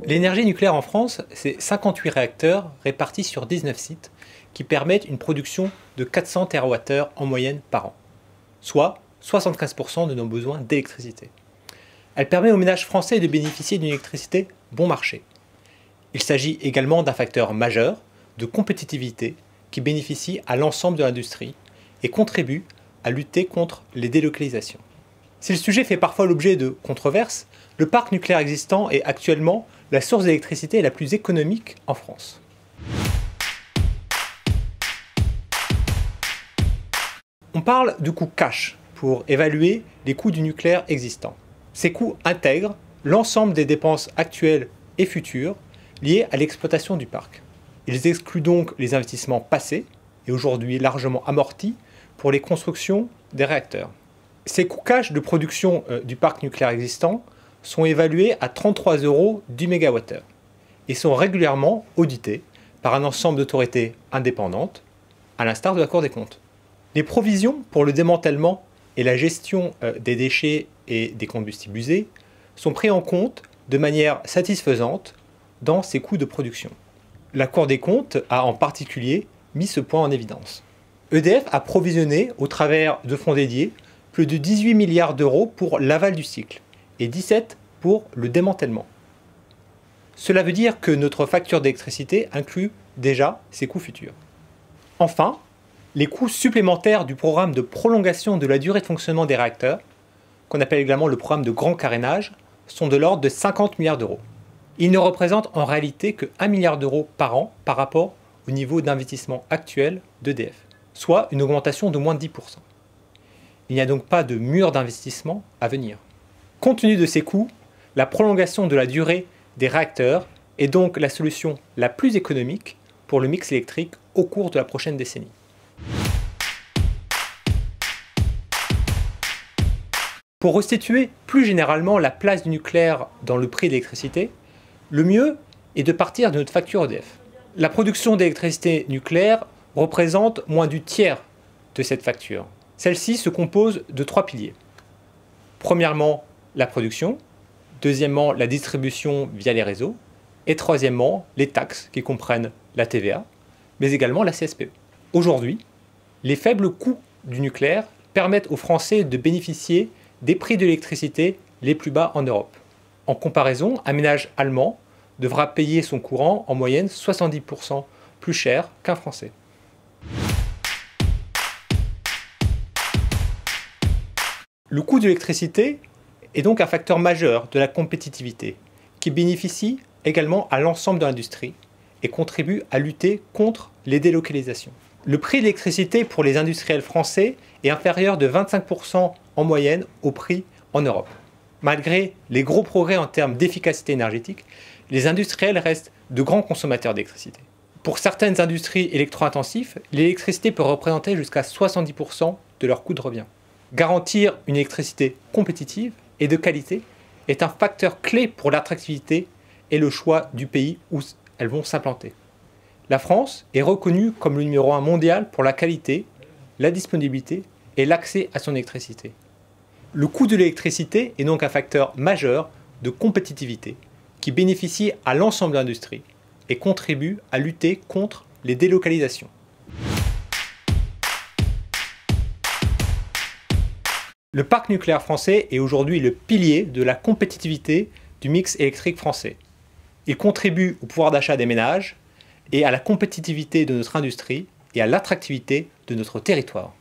L'énergie nucléaire en France, c'est 58 réacteurs répartis sur 19 sites qui permettent une production de 400 TWh en moyenne par an, soit 75% de nos besoins d'électricité. Elle permet aux ménages français de bénéficier d'une électricité bon marché. Il s'agit également d'un facteur majeur de compétitivité qui bénéficie à l'ensemble de l'industrie et contribue à lutter contre les délocalisations. Si le sujet fait parfois l'objet de controverses, le parc nucléaire existant est actuellement la source d'électricité la plus économique en France. On parle de coûts cash pour évaluer les coûts du nucléaire existant. Ces coûts intègrent l'ensemble des dépenses actuelles et futures liées à l'exploitation du parc. Ils excluent donc les investissements passés et aujourd'hui largement amortis pour les constructions des réacteurs. Ces coûts cash de production du parc nucléaire existant sont évalués à 33 € du mégawattheure et sont régulièrement audités par un ensemble d'autorités indépendantes, à l'instar de la Cour des comptes. Les provisions pour le démantèlement et la gestion des déchets et des combustibles usés sont pris en compte de manière satisfaisante dans ces coûts de production. La Cour des comptes a en particulier mis ce point en évidence. EDF a provisionné, au travers de fonds dédiés, plus de 18 milliards d'euros pour l'aval du cycle et 17 pour le démantèlement. Cela veut dire que notre facture d'électricité inclut déjà ces coûts futurs. Enfin, les coûts supplémentaires du programme de prolongation de la durée de fonctionnement des réacteurs, qu'on appelle également le programme de grand carénage, sont de l'ordre de 50 milliards d'euros. Ils ne représentent en réalité que 1 milliard d'euros par an par rapport au niveau d'investissement actuel d'EDF, soit une augmentation de moins de 10%. Il n'y a donc pas de mur d'investissement à venir. Compte tenu de ces coûts, la prolongation de la durée des réacteurs est donc la solution la plus économique pour le mix électrique au cours de la prochaine décennie. Pour restituer plus généralement la place du nucléaire dans le prix de l'électricité, le mieux est de partir de notre facture EDF. La production d'électricité nucléaire représente moins du tiers de cette facture. Celle-ci se compose de 3 piliers. Premièrement, la production. Deuxièmement, la distribution via les réseaux. Et troisièmement, les taxes qui comprennent la TVA, mais également la CSPE. Aujourd'hui, les faibles coûts du nucléaire permettent aux Français de bénéficier des prix de l'électricité les plus bas en Europe. En comparaison, un ménage allemand devra payer son courant en moyenne 70% plus cher qu'un Français. Le coût de l'électricité est donc un facteur majeur de la compétitivité qui bénéficie également à l'ensemble de l'industrie et contribue à lutter contre les délocalisations. Le prix de l'électricité pour les industriels français est inférieur de 25% en moyenne au prix en Europe. Malgré les gros progrès en termes d'efficacité énergétique, les industriels restent de grands consommateurs d'électricité. Pour certaines industries électro-intensives, l'électricité peut représenter jusqu'à 70% de leur coût de revient. Garantir une électricité compétitive et de qualité est un facteur clé pour l'attractivité et le choix du pays où elles vont s'implanter. La France est reconnue comme le numéro 1 mondial pour la qualité, la disponibilité et l'accès à son électricité. Le coût de l'électricité est donc un facteur majeur de compétitivité qui bénéficie à l'ensemble de l'industrie et contribue à lutter contre les délocalisations. Le parc nucléaire français est aujourd'hui le pilier de la compétitivité du mix électrique français. Il contribue au pouvoir d'achat des ménages et à la compétitivité de notre industrie et à l'attractivité de notre territoire.